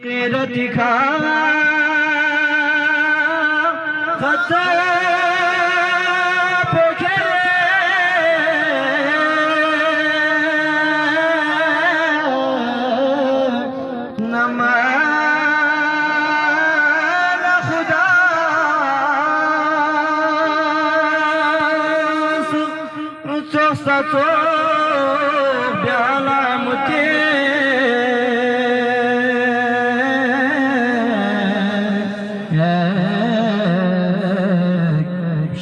رتخا خطا پوکھے نمان خدا سو سو بیالا متے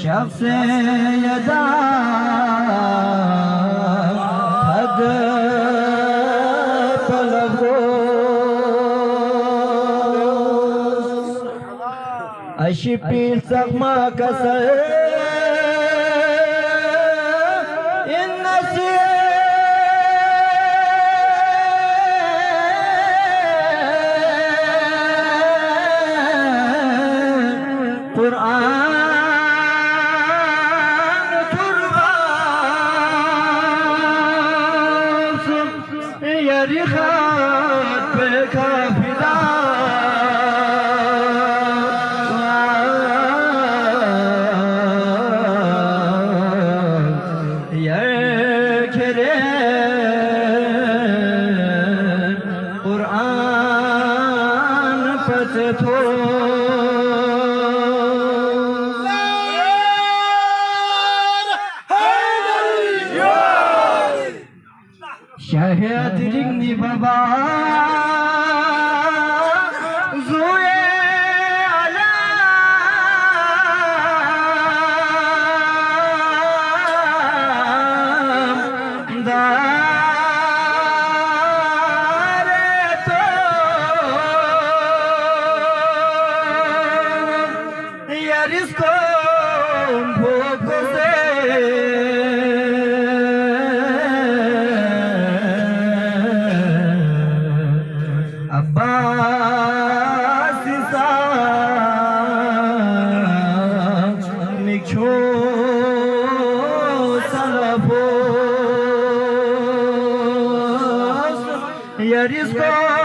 شخص یدا حد پلغوز اشی پیر سقما کسر ان نسیه قرآن يرخات بكافدا يكرم قرآن فتثو شاهد رنگی بابا زوی علام دار تو یاریس کو بھوک سے Abbas isa mikcho salafos yaris ko